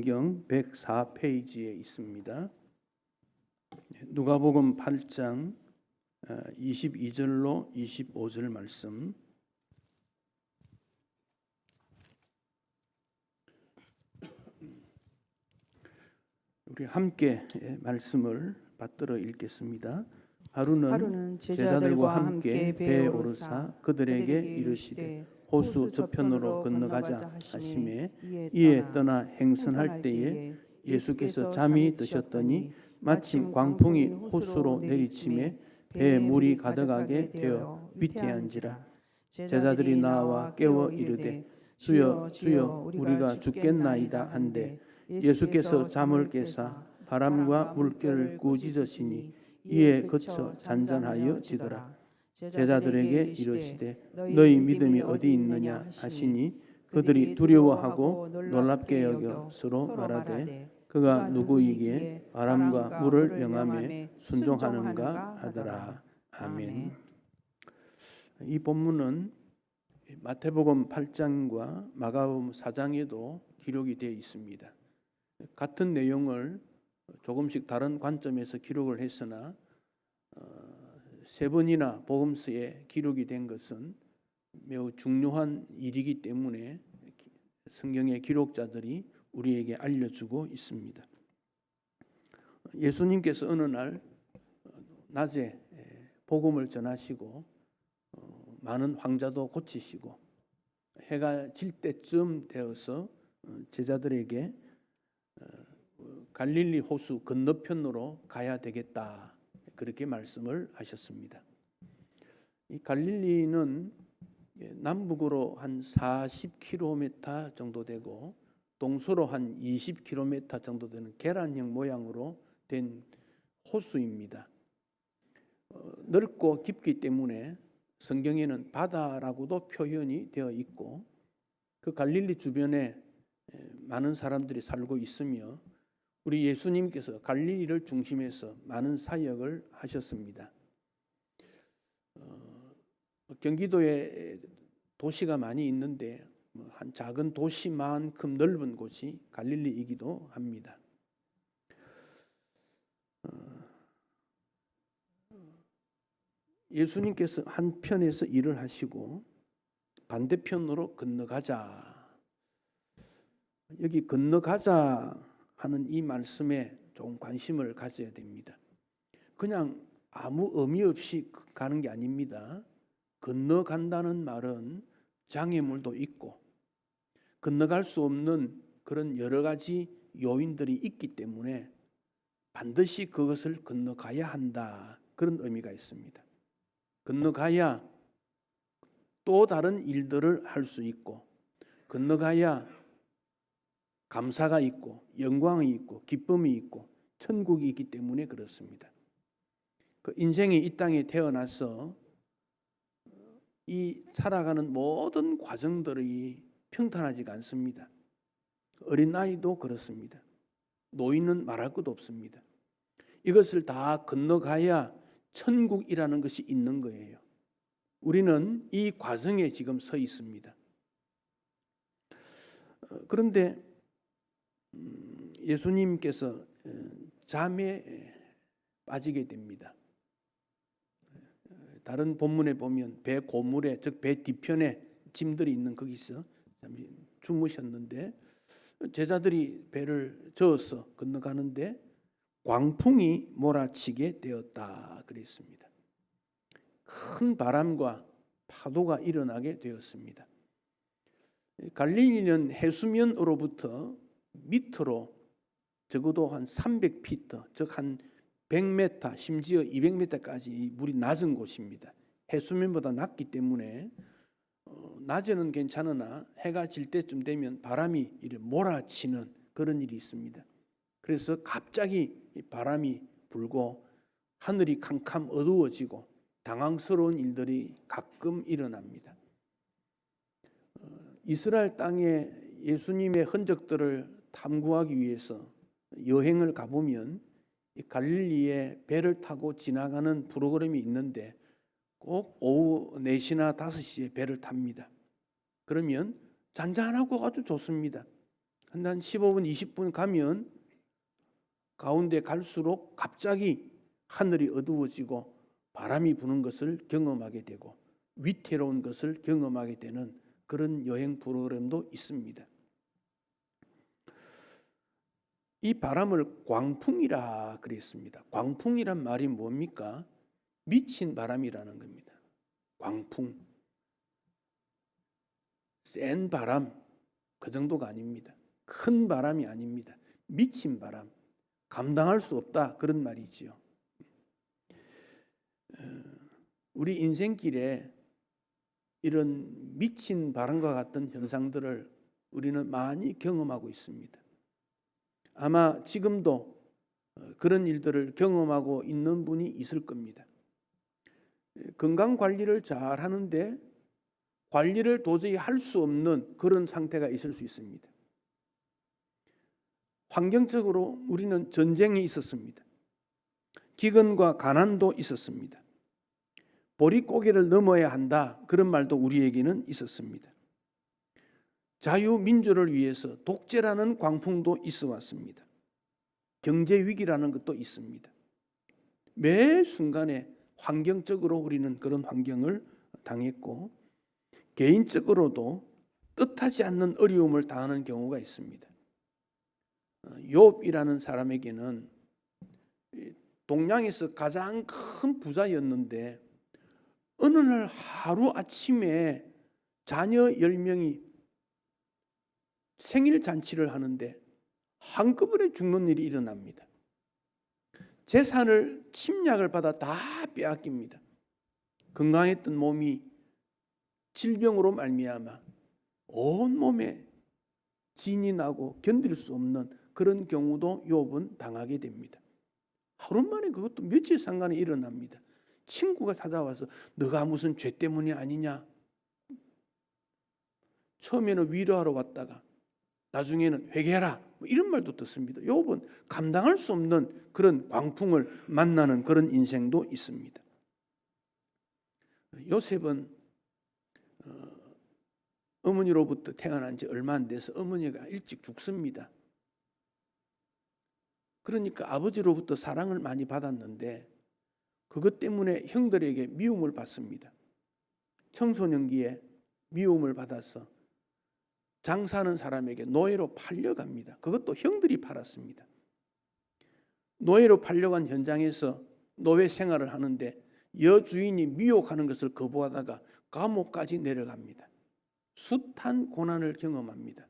성경 104페이지에 있습니다. 누가복음 8장 22절로 25절 말씀. 우리 함께 말씀을 받들어 읽겠습니다. 하루는 제자들과 함께 배에 오르사 그들에게 이르시되 호수 저편으로 건너가자 하시매 이에 떠나 행선할 때에 예수께서 잠이 드셨더니 마침 광풍이 호수로 내리침에 배에 물이 가득하게 되어 위태한지라. 제자들이 나와 깨워 이르되 주여 주여 우리가 죽겠나이다 한데 예수께서 잠을 깨사 바람과 물결을 꾸짖으시니 이에 그쳐 잔잔하여 지더라. 제자들에게 이르시되 너희 믿음이 어디 있느냐 하시니 그들이 두려워하고 놀랍게 여겨 서로 말하되 그가 누구이기에 바람과 물을 명하며 순종하는가 하더라. 아멘. 이 본문은 마태복음 8장과 마가복음 4장에도 기록이 되어 있습니다. 같은 내용을 조금씩 다른 관점에서 기록을 했으나 세 번이나 복음서에 기록이 된 것은 매우 중요한 일이기 때문에 성경의 기록자들이 우리에게 알려주고 있습니다. 예수님께서 어느 날 낮에 복음을 전하시고 많은 환자도 고치시고 해가 질 때쯤 되어서 제자들에게 갈릴리 호수 건너편으로 가야 되겠다, 그렇게 말씀을 하셨습니다. 이 갈릴리는 남북으로 한 40km 정도 되고 동서로 한 20km 정도 되는 계란형 모양으로 된 호수입니다. 넓고 깊기 때문에 성경에는 바다라고도 표현이 되어 있고 그 갈릴리 주변에 많은 사람들이 살고 있으며 우리 예수님께서 갈릴리를 중심해서 많은 사역을 하셨습니다. 경기도에 도시가 많이 있는데 한 작은 도시만큼 넓은 곳이 갈릴리이기도 합니다. 예수님께서 한편에서 일을 하시고 반대편으로 건너가자. 여기 건너가자 하는 이 말씀에 좀 관심을 가져야 됩니다. 그냥 아무 의미 없이 가는 게 아닙니다. 건너간다는 말은 장애물도 있고 건너갈 수 없는 그런 여러 가지 요인들이 있기 때문에 반드시 그것을 건너가야 한다, 그런 의미가 있습니다. 건너가야 또 다른 일들을 할 수 있고 건너가야 감사가 있고 영광이 있고 기쁨이 있고 천국이 있기 때문에 그렇습니다. 그 인생이 이 땅에 태어나서 이 살아가는 모든 과정들이 평탄하지가 않습니다. 어린아이도 그렇습니다. 노인은 말할 것도 없습니다. 이것을 다 건너가야 천국이라는 것이 있는 거예요. 우리는 이 과정에 지금 서 있습니다. 그런데 예수님께서 잠에 빠지게 됩니다. 다른 본문에 보면 배 고물에, 즉 배 뒤편에 짐들이 있는 거기서 잠시 주무셨는데 제자들이 배를 저어서 건너가는데 광풍이 몰아치게 되었다 그랬습니다. 큰 바람과 파도가 일어나게 되었습니다. 갈릴리는 해수면으로부터 밑으로 적어도 한 300피트, 즉 한 100m, 심지어 200m까지 물이 낮은 곳입니다. 해수면보다 낮기 때문에 낮에는 괜찮으나 해가 질 때쯤 되면 바람이 이렇게 몰아치는 그런 일이 있습니다. 그래서 갑자기 바람이 불고 하늘이 캄캄 어두워지고 당황스러운 일들이 가끔 일어납니다. 이스라엘 땅에 예수님의 흔적들을 탐구하기 위해서 여행을 가보면 갈릴리에 배를 타고 지나가는 프로그램이 있는데 꼭 오후 4시나 5시에 배를 탑니다. 그러면 잔잔하고 아주 좋습니다. 한 15분, 20분 가면 가운데 갈수록 갑자기 하늘이 어두워지고 바람이 부는 것을 경험하게 되고 위태로운 것을 경험하게 되는 그런 여행 프로그램도 있습니다. 이 바람을 광풍이라 그랬습니다. 광풍이란 말이 뭡니까? 미친 바람이라는 겁니다. 광풍. 센 바람, 그 정도가 아닙니다. 큰 바람이 아닙니다. 미친 바람, 감당할 수 없다, 그런 말이지요. 우리 인생길에 이런 미친 바람과 같은 현상들을 우리는 많이 경험하고 있습니다. 아마 지금도 그런 일들을 경험하고 있는 분이 있을 겁니다. 건강 관리를 잘 하는데 관리를 도저히 할 수 없는 그런 상태가 있을 수 있습니다. 환경적으로 우리는 전쟁이 있었습니다. 기근과 가난도 있었습니다. 보릿고개를 넘어야 한다, 그런 말도 우리에게는 있었습니다. 자유민주를 위해서 독재라는 광풍도 있어 왔습니다. 경제위기라는 것도 있습니다. 매 순간에 환경적으로 우리는 그런 환경을 당했고 개인적으로도 뜻하지 않는 어려움을 당하는 경우가 있습니다. 욥이라는 사람에게는 동양에서 가장 큰 부자였는데 어느 날 하루 아침에 자녀 10명이 생일 잔치를 하는데 한꺼번에 죽는 일이 일어납니다. 재산을 침략을 받아 다 빼앗깁니다. 건강했던 몸이 질병으로 말미암아 온몸에 진이 나고 견딜 수 없는 그런 경우도 욥은 당하게 됩니다. 하루 만에 그것도 며칠 상간에 일어납니다. 친구가 찾아와서 너가 무슨 죄 때문이 아니냐. 처음에는 위로하러 왔다가 나중에는 회개하라, 이런 말도 듣습니다. 욥은 감당할 수 없는 그런 광풍을 만나는 그런 인생도 있습니다. 요셉은 어머니로부터 태어난 지 얼마 안 돼서 어머니가 일찍 죽습니다. 그러니까 아버지로부터 사랑을 많이 받았는데 그것 때문에 형들에게 미움을 받습니다. 청소년기에 미움을 받아서 장사하는 사람에게 노예로 팔려갑니다. 그것도 형들이 팔았습니다. 노예로 팔려간 현장에서 노예 생활을 하는데 여주인이 미혹하는 것을 거부하다가 감옥까지 내려갑니다. 숱한 고난을 경험합니다.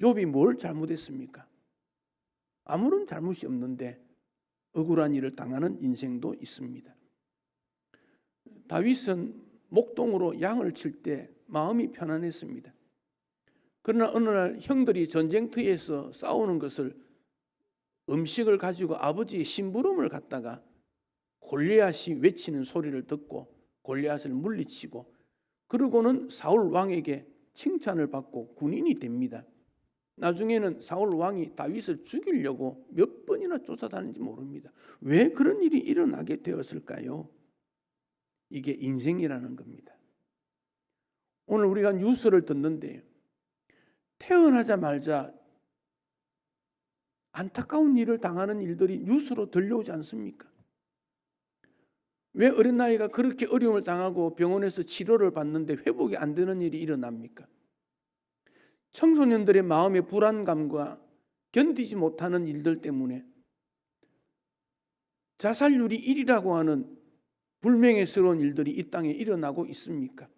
욥이 뭘 잘못했습니까? 아무런 잘못이 없는데 억울한 일을 당하는 인생도 있습니다. 다윗은 목동으로 양을 칠 때 마음이 편안했습니다. 그러나 어느 날 형들이 전쟁터에서 싸우는 것을 음식을 가지고 아버지의 심부름을 갖다가 골리앗이 외치는 소리를 듣고 골리앗을 물리치고 그러고는 사울 왕에게 칭찬을 받고 군인이 됩니다. 나중에는 사울 왕이 다윗을 죽이려고 몇 번이나 쫓아다니는지 모릅니다. 왜 그런 일이 일어나게 되었을까요? 이게 인생이라는 겁니다. 오늘 우리가 뉴스를 듣는데 태어나자마자 안타까운 일을 당하는 일들이 뉴스로 들려오지 않습니까? 왜 어린아이가 그렇게 어려움을 당하고 병원에서 치료를 받는데 회복이 안 되는 일이 일어납니까? 청소년들의 마음의 불안감과 견디지 못하는 일들 때문에 자살률이 1이라고 하는 불명예스러운 일들이 이 땅에 일어나고 있습니까?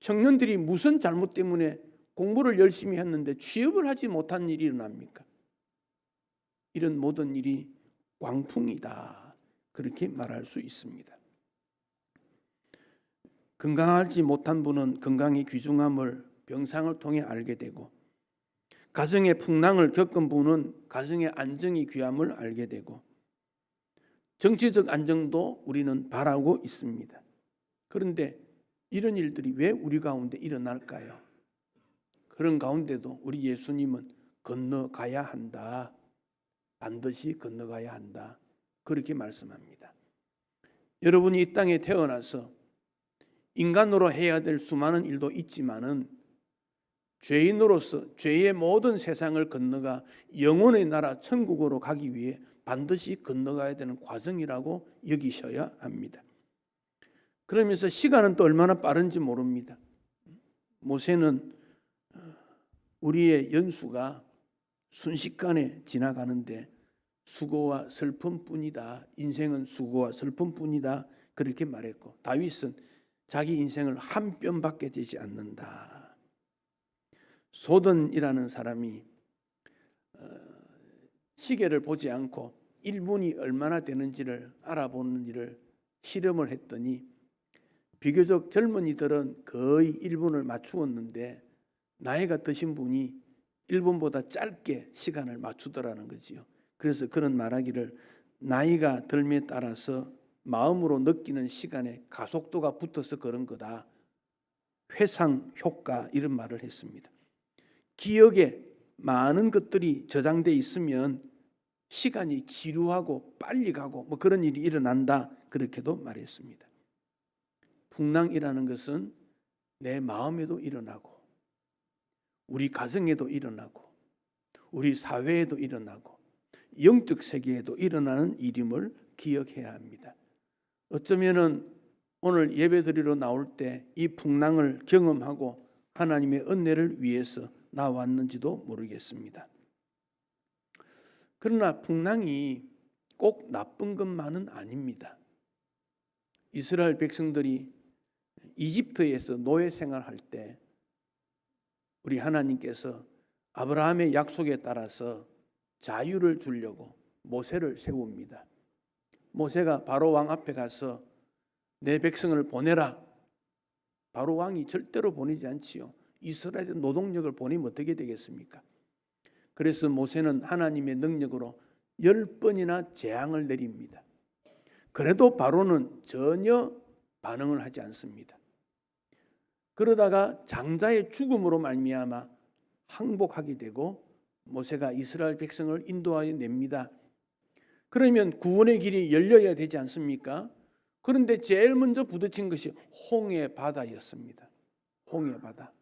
청년들이 무슨 잘못 때문에 공부를 열심히 했는데 취업을 하지 못한 일이 일어납니까? 이런 모든 일이 광풍이다, 그렇게 말할 수 있습니다. 건강하지 못한 분은 건강의 귀중함을 병상을 통해 알게 되고 가정의 풍랑을 겪은 분은 가정의 안정의 귀함을 알게 되고 정치적 안정도 우리는 바라고 있습니다. 그런데 이런 일들이 왜 우리 가운데 일어날까요? 그런 가운데도 우리 예수님은 건너가야 한다. 반드시 건너가야 한다. 그렇게 말씀합니다. 여러분이 이 땅에 태어나서 인간으로 해야 될 수많은 일도 있지만은 죄인으로서 죄의 모든 세상을 건너가 영혼의 나라 천국으로 가기 위해 반드시 건너가야 되는 과정이라고 여기셔야 합니다. 그러면서 시간은 또 얼마나 빠른지 모릅니다. 모세는 우리의 연수가 순식간에 지나가는데 수고와 슬픔뿐이다. 인생은 수고와 슬픔뿐이다. 그렇게 말했고, 다윗은 자기 인생을 한 뼘밖에 되지 않는다. 소든이라는 사람이 시계를 보지 않고 1분이 얼마나 되는지를 알아보는 일을 실험을 했더니 비교적 젊은이들은 거의 1분을 맞추었는데 나이가 드신 분이 1분보다 짧게 시간을 맞추더라는 거지요. 그래서 그런 말하기를 나이가 들에 따라서 마음으로 느끼는 시간에 가속도가 붙어서 그런 거다. 회상 효과 이런 말을 했습니다. 기억에 많은 것들이 저장돼 있으면 시간이 지루하고 빨리 가고 뭐 그런 일이 일어난다. 그렇게도 말했습니다. 풍랑이라는 것은 내 마음에도 일어나고 우리 가정에도 일어나고 우리 사회에도 일어나고 영적 세계에도 일어나는 일임을 기억해야 합니다. 어쩌면은 오늘 예배드리러 나올 때 이 풍랑을 경험하고 하나님의 은혜를 위해서 나왔는지도 모르겠습니다. 그러나 풍랑이 꼭 나쁜 것만은 아닙니다. 이스라엘 백성들이 이집트에서 노예 생활할 때 우리 하나님께서 아브라함의 약속에 따라서 자유를 주려고 모세를 세웁니다. 모세가 바로 왕 앞에 가서 내 백성을 보내라. 바로 왕이 절대로 보내지 않지요. 이스라엘의 노동력을 보내면 어떻게 되겠습니까? 그래서 모세는 하나님의 능력으로 10번이나 재앙을 내립니다. 그래도 바로는 전혀 반응을 하지 않습니다. 그러다가 장자의 죽음으로 말미암아 항복하게 되고 모세가 이스라엘 백성을 인도하여 냅니다. 그러면 구원의 길이 열려야 되지 않습니까? 그런데 제일 먼저 부딪힌 것이 홍해 바다였습니다. 홍해 바다.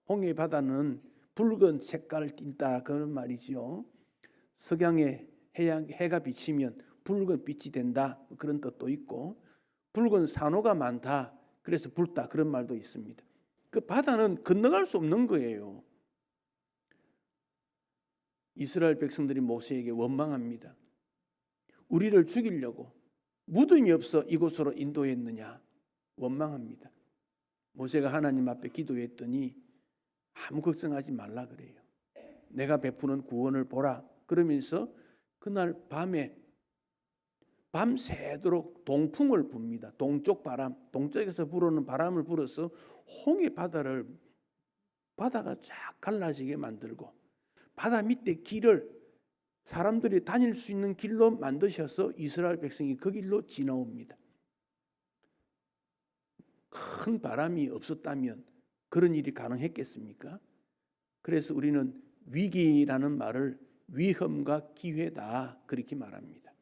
홍해 바다는 붉은 색깔을 띈다 그런 말이죠. 석양에 해가 비치면 붉은 빛이 된다 그런 뜻도 있고 붉은 산호가 많다 그래서 붉다 그런 말도 있습니다. 그 바다는 건너갈 수 없는 거예요. 이스라엘 백성들이 모세에게 원망합니다. 우리를 죽이려고 무덤이 없어 이곳으로 인도했느냐 원망합니다. 모세가 하나님 앞에 기도했더니 아무 걱정하지 말라 그래요. 내가 베푸는 구원을 보라 그러면서 그날 밤에 밤새도록 동풍을 붑니다. 동쪽 바람, 동쪽에서 불어오는 바람을 불어서 홍해 바다가 쫙 갈라지게 만들고 바다 밑에 길을 사람들이 다닐 수 있는 길로 만드셔서 이스라엘 백성이 그 길로 지나옵니다. 큰 바람이 없었다면 그런 일이 가능했겠습니까? 그래서 우리는 위기라는 말을 위험과 기회다 그렇게 말합니다.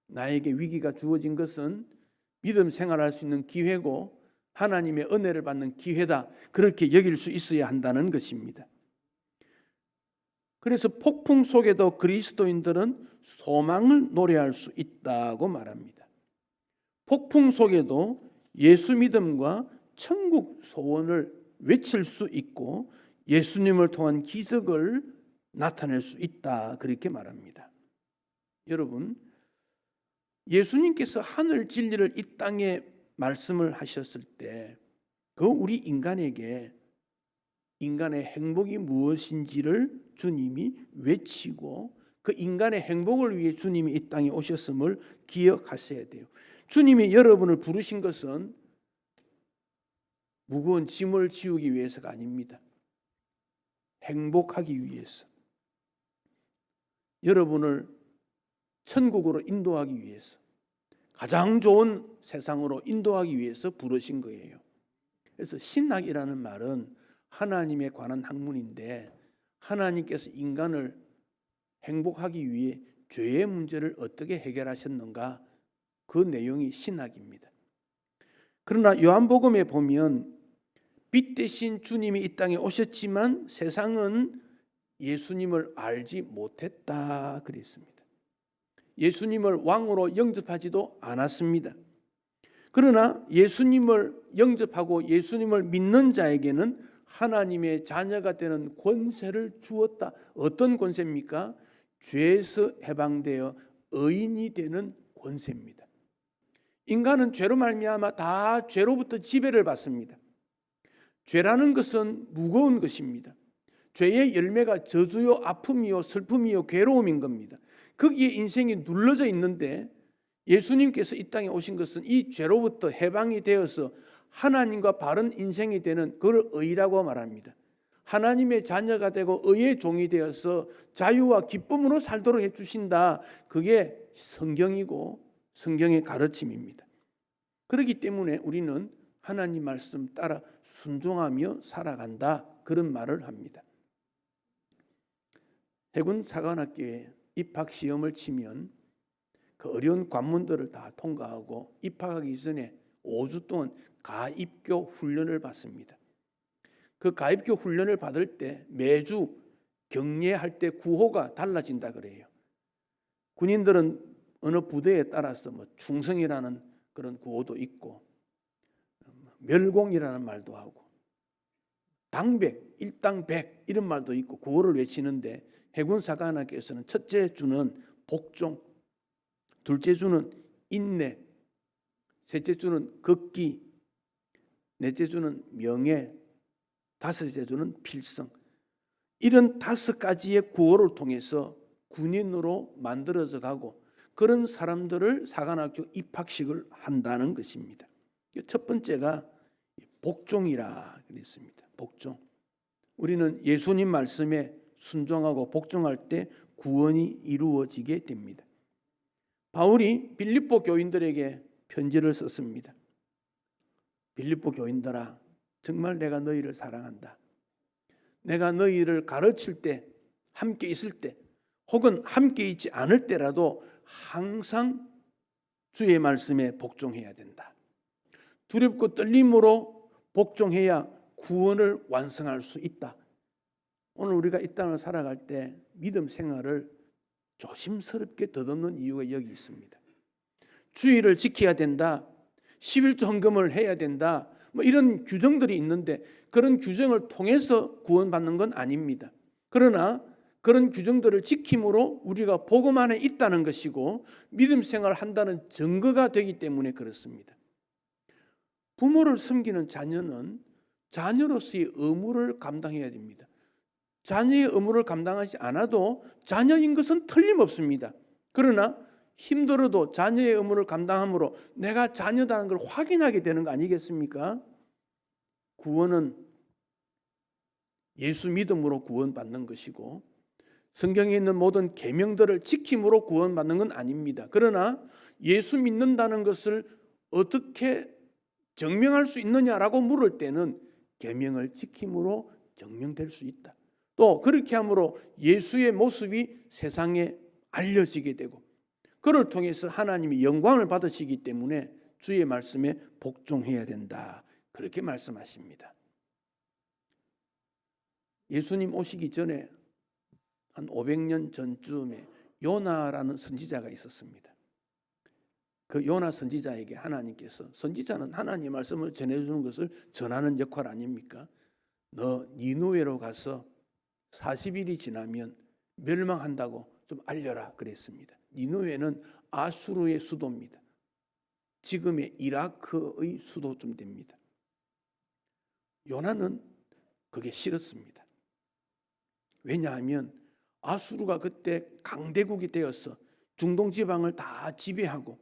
나에게 위기가 주어진 것은 믿음 생활할 수 있는 기회고 하나님의 은혜를 받는 기회다 그렇게 여길 수 있어야 한다는 것입니다. 그래서 폭풍 속에도 그리스도인들은 소망을 노래할 수 있다고 말합니다. 폭풍 속에도 예수 믿음과 천국 소원을 외칠 수 있고 예수님을 통한 기적을 나타낼 수 있다 그렇게 말합니다. 여러분, 예수님께서 하늘 진리를 이 땅에 말씀을 하셨을 때 그 우리 인간에게 인간의 행복이 무엇인지를 주님이 외치고 그 인간의 행복을 위해 주님이 이 땅에 오셨음을 기억하셔야 돼요. 주님이 여러분을 부르신 것은 무거운 짐을 지우기 위해서가 아닙니다. 행복하기 위해서. 여러분을 천국으로 인도하기 위해서. 가장 좋은 세상으로 인도하기 위해서 부르신 거예요. 그래서 신학이라는 말은 하나님에 관한 학문인데 하나님께서 인간을 행복하기 위해 죄의 문제를 어떻게 해결하셨는가 그 내용이 신학입니다. 그러나 요한복음에 보면 빛 대신 주님이 이 땅에 오셨지만 세상은 예수님을 알지 못했다 그랬습니다. 예수님을 왕으로 영접하지도 않았습니다. 그러나 예수님을 영접하고 예수님을 믿는 자에게는 하나님의 자녀가 되는 권세를 주었다. 어떤 권세입니까? 죄에서 해방되어 의인이 되는 권세입니다. 인간은 죄로 말미암아 다 죄로부터 지배를 받습니다. 죄라는 것은 무거운 것입니다. 죄의 열매가 저주요, 아픔이요, 슬픔이요, 괴로움인 겁니다. 거기에 인생이 눌러져 있는데 예수님께서 이 땅에 오신 것은 이 죄로부터 해방이 되어서 하나님과 바른 인생이 되는 그걸 의라고 말합니다. 하나님의 자녀가 되고 의의 종이 되어서 자유와 기쁨으로 살도록 해주신다. 그게 성경이고 성경의 가르침입니다. 그렇기 때문에 우리는 하나님 말씀 따라 순종하며 살아간다. 그런 말을 합니다. 해군 사관학교에 입학 시험을 치면 그 어려운 관문들을 다 통과하고 입학하기 전에 5주 동안 가입교 훈련을 받습니다. 그 가입교 훈련을 받을 때 매주 경례할 때 구호가 달라진다 그래요. 군인들은 어느 부대에 따라서 충성이라는 그런 구호도 있고 멸공이라는 말도 하고 당백, 일당백 이런 말도 있고 구호를 외치는데 해군사관학교에서는 첫째 주는 복종, 둘째 주는 인내, 셋째 주는 극기, 넷째 주는 명예, 다섯째 주는 필성. 이런 5가지의 구호를 통해서 군인으로 만들어져 가고 그런 사람들을 사관학교 입학식을 한다는 것입니다. 첫 번째가 복종이라 그랬습니다. 복종. 우리는 예수님 말씀에 순종하고 복종할 때 구원이 이루어지게 됩니다. 바울이 빌립보 교인들에게 편지를 썼습니다. 빌립보 교인들아, 정말 내가 너희를 사랑한다. 내가 너희를 가르칠 때, 함께 있을 때, 혹은 함께 있지 않을 때라도 항상 주의 말씀에 복종해야 된다. 두렵고 떨림으로 복종해야 구원을 완성할 수 있다. 오늘 우리가 이 땅을 살아갈 때 믿음 생활을 조심스럽게 더듬는 이유가 여기 있습니다. 주의를 지켜야 된다. 11조 헌금을 해야 된다. 이런 규정들이 있는데 그런 규정을 통해서 구원받는 건 아닙니다. 그러나 그런 규정들을 지킴으로 우리가 복음 안에 있다는 것이고 믿음 생활을 한다는 증거가 되기 때문에 그렇습니다. 부모를 섬기는 자녀는 자녀로서의 의무를 감당해야 됩니다. 자녀의 의무를 감당하지 않아도 자녀인 것은 틀림없습니다. 그러나 힘들어도 자녀의 의무를 감당함으로 내가 자녀다는 걸 확인하게 되는 거 아니겠습니까? 구원은 예수 믿음으로 구원받는 것이고 성경에 있는 모든 계명들을 지킴으로 구원받는 건 아닙니다. 그러나 예수 믿는다는 것을 어떻게 증명할 수 있느냐라고 물을 때는 계명을 지킴으로 증명될 수 있다. 또 그렇게 함으로 예수의 모습이 세상에 알려지게 되고 그를 통해서 하나님이 영광을 받으시기 때문에 주의 말씀에 복종해야 된다. 그렇게 말씀하십니다. 예수님 오시기 전에 한 500년 전쯤에 요나라는 선지자가 있었습니다. 그 요나 선지자에게 하나님께서, 선지자는 하나님의 말씀을 전해주는 것을 전하는 역할 아닙니까? 너 니느웨로 가서 40일이 지나면 멸망한다고 좀 알려라 그랬습니다. 니느웨는 아수르의 수도입니다. 지금의 이라크의 수도쯤 됩니다. 요나는 그게 싫었습니다. 왜냐하면 아수르가 그때 강대국이 되어서 중동 지방을 다 지배하고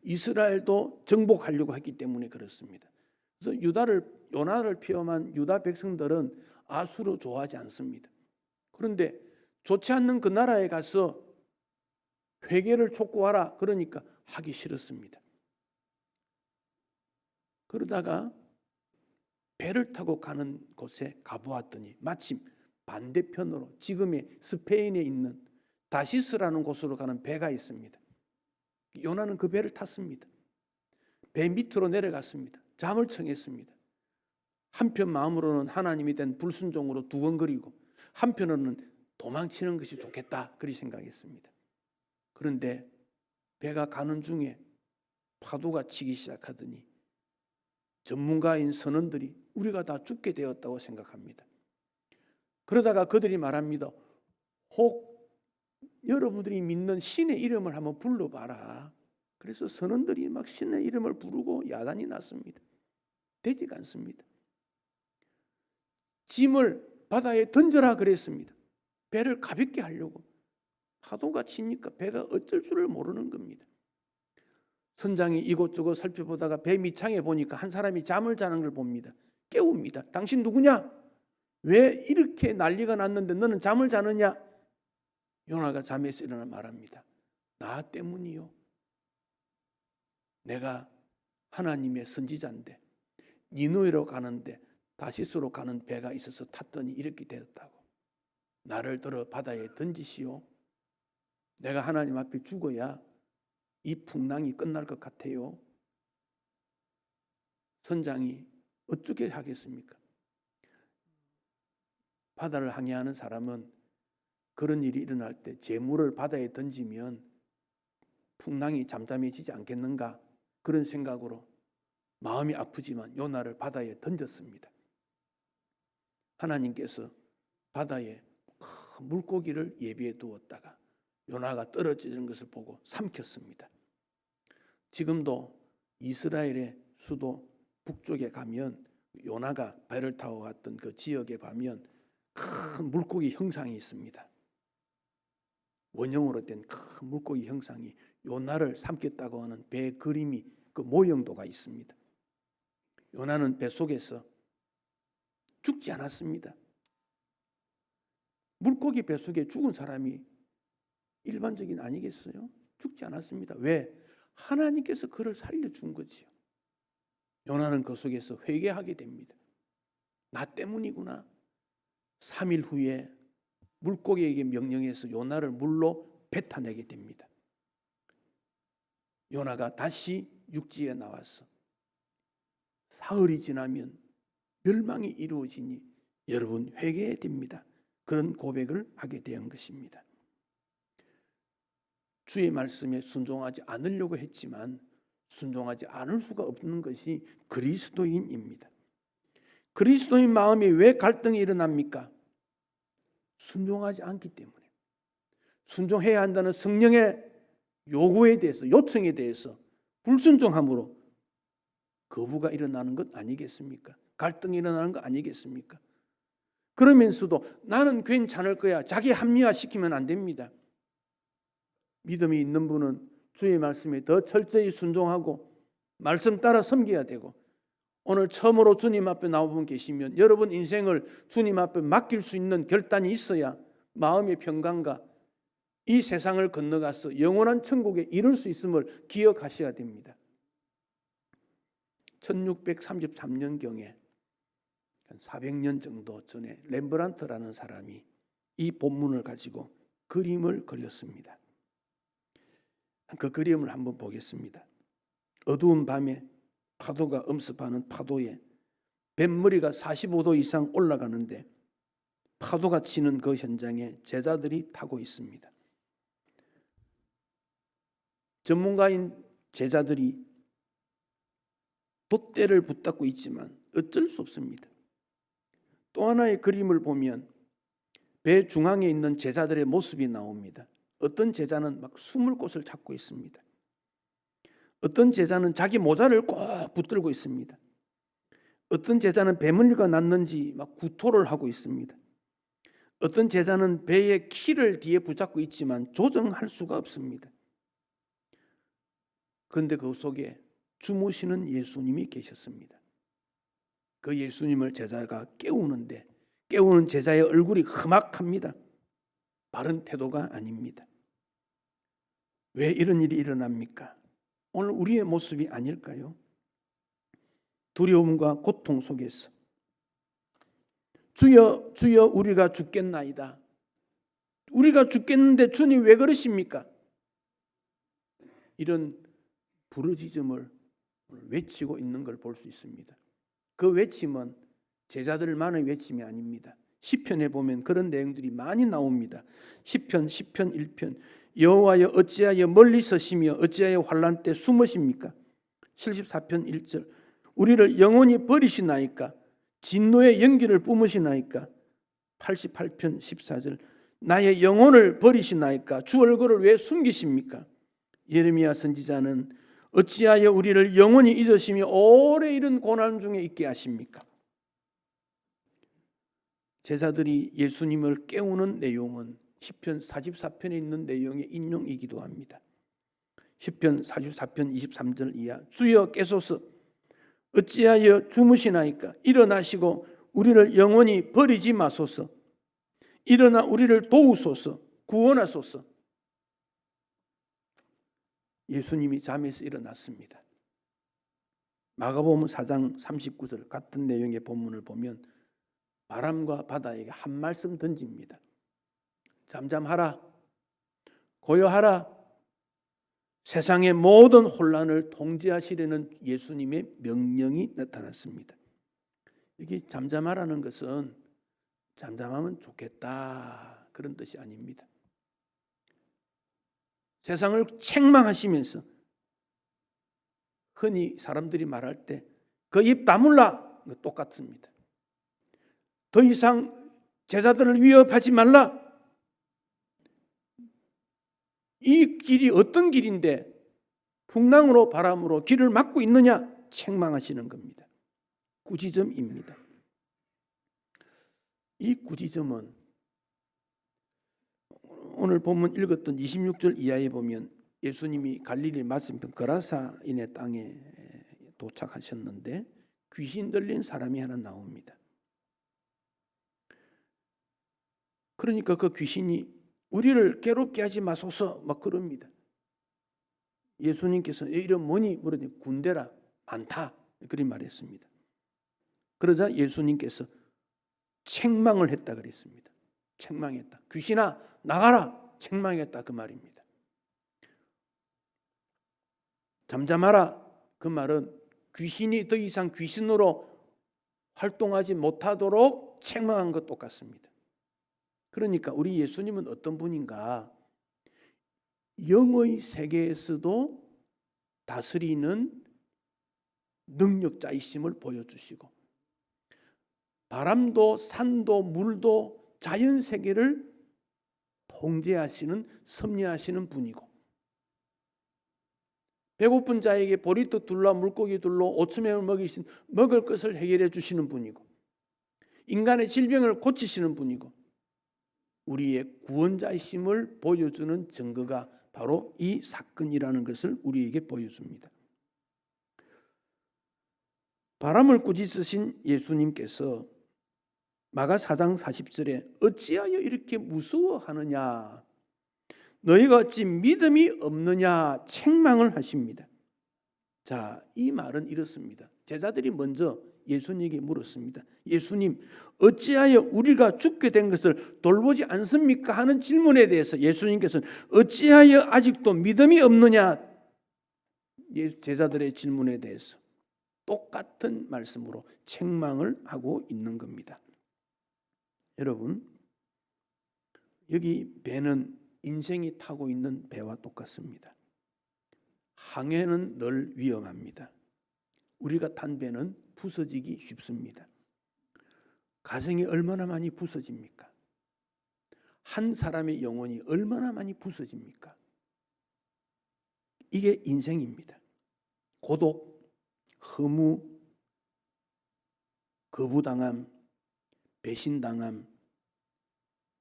이스라엘도 정복하려고 했기 때문에 그렇습니다. 그래서 요나를 피험한 유다 백성들은 아수르 좋아하지 않습니다. 그런데 좋지 않는 그 나라에 가서 회개를 촉구하라 그러니까 하기 싫었습니다. 그러다가 배를 타고 가는 곳에 가보았더니 마침 반대편으로 지금의 스페인에 있는 다시스라는 곳으로 가는 배가 있습니다. 요나는 그 배를 탔습니다. 배 밑으로 내려갔습니다. 잠을 청했습니다. 한편 마음으로는 하나님이 된 불순종으로 두근거리고 한편으로는 도망치는 것이 좋겠다 그리 생각했습니다. 그런데 배가 가는 중에 파도가 치기 시작하더니 전문가인 선원들이 우리가 다 죽게 되었다고 생각합니다. 그러다가 그들이 말합니다. 혹 여러분들이 믿는 신의 이름을 한번 불러봐라. 그래서 선원들이 막 신의 이름을 부르고 야단이 났습니다. 되지가 않습니다. 짐을 바다에 던져라 그랬습니다. 배를 가볍게 하려고. 파도가 치니까 배가 어쩔 줄을 모르는 겁니다. 선장이 이곳저곳 살펴보다가 배 밑창에 보니까 한 사람이 잠을 자는 걸 봅니다. 깨웁니다. 당신 누구냐? 왜 이렇게 난리가 났는데 너는 잠을 자느냐? 요나가 잠에서 일어나 말합니다. 나 때문이요. 내가 하나님의 선지자인데 니누에로 가는데 다시스로 가는 배가 있어서 탔더니 이렇게 되었다고. 나를 들어 바다에 던지시오. 내가 하나님 앞에 죽어야 이 풍랑이 끝날 것 같아요. 선장이 어떻게 하겠습니까? 바다를 항해하는 사람은 그런 일이 일어날 때 재물을 바다에 던지면 풍랑이 잠잠해지지 않겠는가? 그런 생각으로 마음이 아프지만 요나를 바다에 던졌습니다. 하나님께서 바다에 큰 물고기를 예비해 두었다가 요나가 떨어지는 것을 보고 삼켰습니다. 지금도 이스라엘의 수도 북쪽에 가면 요나가 배를 타고 갔던 그 지역에 가면 큰 물고기 형상이 있습니다. 원형으로 된 큰 물고기 형상이 요나를 삼켰다고 하는 배 그림이 그 모형도가 있습니다. 요나는 뱃속에서 죽지 않았습니다. 물고기 뱃속에 죽은 사람이 일반적인 아니겠어요? 죽지 않았습니다. 왜? 하나님께서 그를 살려준 거지요. 요나는 그 속에서 회개하게 됩니다. 나 때문이구나. 3일 후에 물고기에게 명령해서 요나를 물로 뱉어내게 됩니다. 요나가 다시 육지에 나와서 사흘이 지나면 멸망이 이루어지니 여러분 회개해야 됩니다. 그런 고백을 하게 된 것입니다. 주의 말씀에 순종하지 않으려고 했지만 순종하지 않을 수가 없는 것이 그리스도인입니다. 그리스도인 마음에 왜 갈등이 일어납니까? 순종하지 않기 때문에. 순종해야 한다는 성령의 요구에 대해서, 요청에 대해서 불순종함으로 거부가 일어나는 것 아니겠습니까? 갈등이 일어나는 것 아니겠습니까? 그러면서도 나는 괜찮을 거야. 자기 합리화시키면 안 됩니다. 믿음이 있는 분은 주의 말씀에 더 철저히 순종하고 말씀 따라 섬겨야 되고, 오늘 처음으로 주님 앞에 나오분 계시면 여러분 인생을 주님 앞에 맡길 수 있는 결단이 있어야 마음의 평강과 이 세상을 건너가서 영원한 천국에 이룰 수 있음을 기억하셔야 됩니다. 1633년경에 한 400년 정도 전에 렘브란트라는 사람이 이 본문을 가지고 그림을 그렸습니다. 그 그림을 한번 보겠습니다. 어두운 밤에 파도가 엄습하는 파도에 뱃머리가 45도 이상 올라가는데 파도가 치는 그 현장에 제자들이 타고 있습니다. 전문가인 제자들이 돛대를 붙잡고 있지만 어쩔 수 없습니다. 또 하나의 그림을 보면 배 중앙에 있는 제자들의 모습이 나옵니다. 어떤 제자는 막 숨을 곳을 찾고 있습니다. 어떤 제자는 자기 모자를 꼭 붙들고 있습니다. 어떤 제자는 배멀리가 났는지 막 구토를 하고 있습니다. 어떤 제자는 배의 키를 뒤에 붙잡고 있지만 조정할 수가 없습니다. 그런데 그 속에 주무시는 예수님이 계셨습니다. 그 예수님을 제자가 깨우는데 깨우는 제자의 얼굴이 험악합니다. 바른 태도가 아닙니다. 왜 이런 일이 일어납니까? 오늘 우리의 모습이 아닐까요? 두려움과 고통 속에서 주여 주여 우리가 죽겠나이다. 우리가 죽겠는데 주님 왜 그러십니까? 이런 부르짖음을 외치고 있는 걸 볼 수 있습니다. 그 외침은 제자들만의 외침이 아닙니다. 시편에 보면 그런 내용들이 많이 나옵니다. 시편 1편 여호와여 어찌하여 멀리 서시며 어찌하여 환난 때 숨으십니까? 74편 1절 우리를 영원히 버리시나이까? 진노의 연기를 뿜으시나이까? 88편 14절 나의 영혼을 버리시나이까? 주 얼굴을 왜 숨기십니까? 예레미야 선지자는 어찌하여 우리를 영원히 잊으시며 오래 이른 고난 중에 있게 하십니까? 제자들이 예수님을 깨우는 내용은 시편 44편에 있는 내용의 인용이기도 합니다. 시편 44편 23절 이하 주여 깨소서 어찌하여 주무시나이까? 일어나시고 우리를 영원히 버리지 마소서. 일어나 우리를 도우소서. 구원하소서. 예수님이 잠에서 일어났습니다. 마가복음 4장 39절 같은 내용의 본문을 보면 바람과 바다에게 한 말씀 던집니다. 잠잠하라. 고요하라. 세상의 모든 혼란을 통제하시려는 예수님의 명령이 나타났습니다. 여기 잠잠하라는 것은 잠잠하면 좋겠다 그런 뜻이 아닙니다. 세상을 책망하시면서 흔히 사람들이 말할 때 그 입 다물라 똑같습니다. 더 이상 제자들을 위협하지 말라. 이 길이 어떤 길인데 풍랑으로 바람으로 길을 막고 있느냐 책망하시는 겁니다. 꾸지점입니다. 이 꾸지점은 오늘 본문 읽었던 26절 이하에 보면 예수님이 갈릴리 맞은편 거라사인의 땅에 도착하셨는데 귀신 들린 사람이 하나 나옵니다. 그러니까 그 귀신이 우리를 괴롭게 하지 마소서 막 그럽니다. 예수님께서 이름 뭐니 물으니 군대라 많다 그리 말했습니다. 그러자 예수님께서 책망을 했다 그랬습니다. 책망했다. 귀신아 나가라 책망했다 그 말입니다. 잠잠하라 그 말은 귀신이 더 이상 귀신으로 활동하지 못하도록 책망한 것 똑같습니다. 그러니까 우리 예수님은 어떤 분인가? 영의 세계에서도 다스리는 능력자이심을 보여주시고 바람도 산도 물도 자연 세계를 통제하시는 섭리하시는 분이고 배고픈 자에게 보리떡 둘러 물고기 둘러 오츠맥을 먹이신 먹을 것을 해결해 주시는 분이고 인간의 질병을 고치시는 분이고 우리의 구원자이심을 보여주는 증거가 바로 이 사건이라는 것을 우리에게 보여줍니다. 바람을 꾸짖으신 예수님께서 마가 4장 40절에 어찌하여 이렇게 무서워하느냐 너희가 어찌 믿음이 없느냐 책망을 하십니다. 자, 이 말은 이렇습니다. 제자들이 먼저 예수님에게 물었습니다. 예수님 어찌하여 우리가 죽게 된 것을 돌보지 않습니까? 하는 질문에 대해서 예수님께서는 어찌하여 아직도 믿음이 없느냐 제자들의 질문에 대해서 똑같은 말씀으로 책망을 하고 있는 겁니다. 여러분 여기 배는 인생이 타고 있는 배와 똑같습니다. 항해는 늘 위험합니다. 우리가 탄 배는 부서지기 쉽습니다. 가정이 얼마나 많이 부서집니까? 한 사람의 영혼이 얼마나 많이 부서집니까? 이게 인생입니다. 고독, 허무, 거부당함, 배신당함,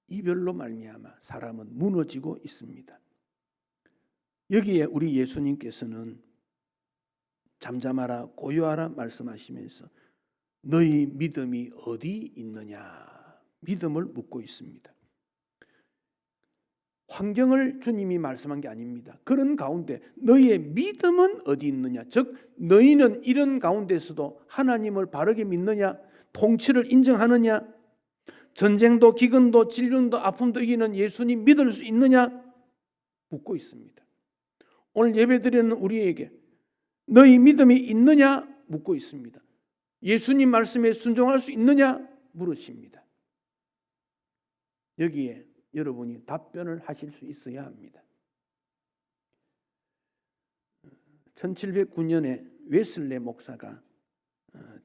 이별로 말미암아 사람은 무너지고 있습니다. 여기에 우리 예수님께서는 잠잠하라 고요하라 말씀하시면서 너희 믿음이 어디 있느냐 믿음을 묻고 있습니다. 환경을 주님이 말씀한 게 아닙니다. 그런 가운데 너희의 믿음은 어디 있느냐 즉 너희는 이런 가운데서도 하나님을 바르게 믿느냐 통치를 인정하느냐 전쟁도 기근도 질병도 아픔도 이기는 예수님 믿을 수 있느냐 묻고 있습니다. 오늘 예배드리는 우리에게 너희 믿음이 있느냐 묻고 있습니다. 예수님 말씀에 순종할 수 있느냐 물으십니다. 여기에 여러분이 답변을 하실 수 있어야 합니다. 1709년에 웨슬레 목사가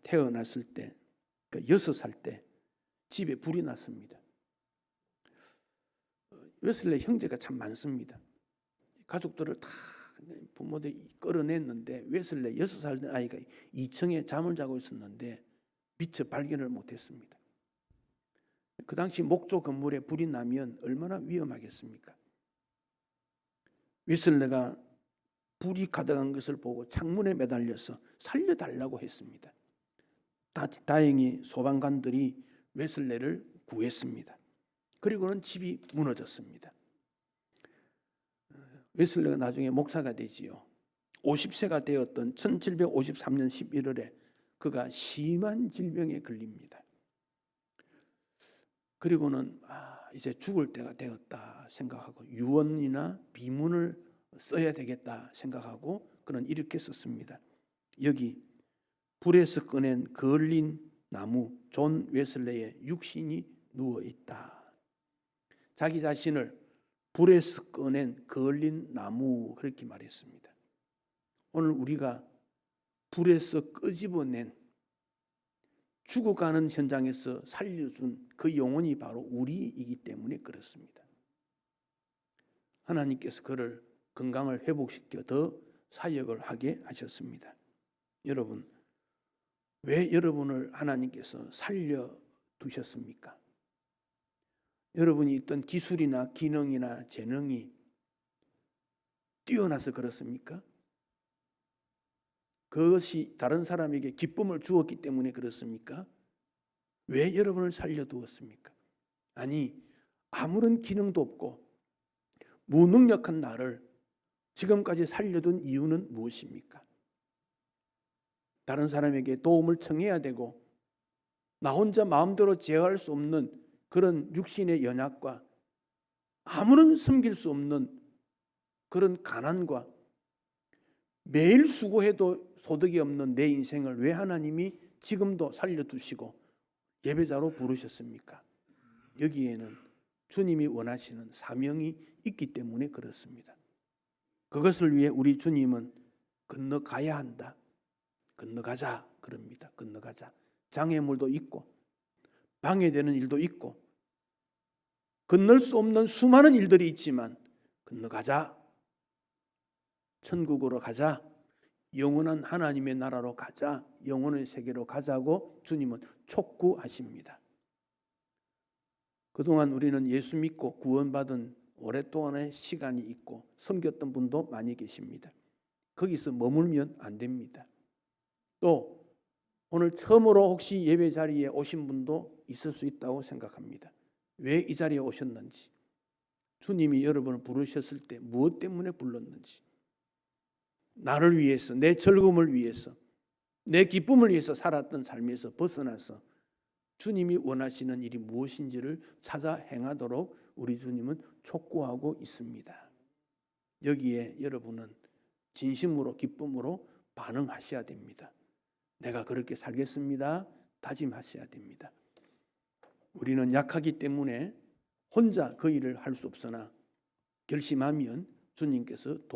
태어났을 때, 그러니까 6살 때 집에 불이 났습니다. 웨슬레 형제가 참 많습니다. 가족들을 다 부모들이 끌어냈는데 웨슬레 6살 된 아이가 2층에 잠을 자고 있었는데 미처 발견을 못했습니다. 그 당시 목조 건물에 불이 나면 얼마나 위험하겠습니까? 웨슬레가 불이 가득한 것을 보고 창문에 매달려서 살려달라고 했습니다. 다행히 소방관들이 웨슬레를 구했습니다. 그리고는 집이 무너졌습니다. 웨슬레가 나중에 목사가 되지요. 50세가 되었던 1753년 11월에 그가 심한 질병에 걸립니다. 그리고는 이제 죽을 때가 되었다 생각하고 유언이나 비문을 써야 되겠다 생각하고 그는 이렇게 썼습니다. 여기 불에서 꺼낸 그을린 나무 존 웨슬레의 육신이 누워 있다. 자기 자신을 불에서 꺼낸 그을린 나무 그렇게 말했습니다. 오늘 우리가 불에서 끄집어낸 죽어가는 현장에서 살려준 그 영혼이 바로 우리이기 때문에 그렇습니다. 하나님께서 그를 건강을 회복시켜 더 사역을 하게 하셨습니다. 여러분, 왜 여러분을 하나님께서 살려두셨습니까? 여러분이 있던 기술이나 기능이나 재능이 뛰어나서 그렇습니까? 그것이 다른 사람에게 기쁨을 주었기 때문에 그렇습니까? 왜 여러분을 살려두었습니까? 아니, 아무런 기능도 없고 무능력한 나를 지금까지 살려둔 이유는 무엇입니까? 다른 사람에게 도움을 청해야 되고 나 혼자 마음대로 제어할 수 없는 그런 육신의 연약과 아무런 섬길 수 없는 그런 가난과 매일 수고해도 소득이 없는 내 인생을 왜 하나님이 지금도 살려두시고 예배자로 부르셨습니까? 여기에는 주님이 원하시는 사명이 있기 때문에 그렇습니다. 그것을 위해 우리 주님은 건너가야 한다. 건너가자 그럽니다. 건너가자. 장애물도 있고 방해되는 일도 있고 건널 수 없는 수많은 일들이 있지만 건너가자. 천국으로 가자. 영원한 하나님의 나라로 가자. 영원의 세계로 가자고 주님은 촉구하십니다. 그동안 우리는 예수 믿고 구원받은 오랫동안의 시간이 있고 섬겼던 분도 많이 계십니다. 거기서 머물면 안 됩니다. 또 오늘 처음으로 혹시 예배 자리에 오신 분도 있을 수 있다고 생각합니다. 왜 이 자리에 오셨는지, 주님이 여러분을 부르셨을 때 무엇 때문에 불렀는지, 나를 위해서, 내 즐거움을 위해서, 내 기쁨을 위해서 살았던 삶에서 벗어나서 주님이 원하시는 일이 무엇인지를 찾아 행하도록 우리 주님은 촉구하고 있습니다. 여기에 여러분은 진심으로 기쁨으로 반응하셔야 됩니다. 내가 그렇게 살겠습니다. 다짐하셔야 됩니다. 우리는 약하기 때문에 혼자 그 일을 할 수 없으나 결심하면 주님께서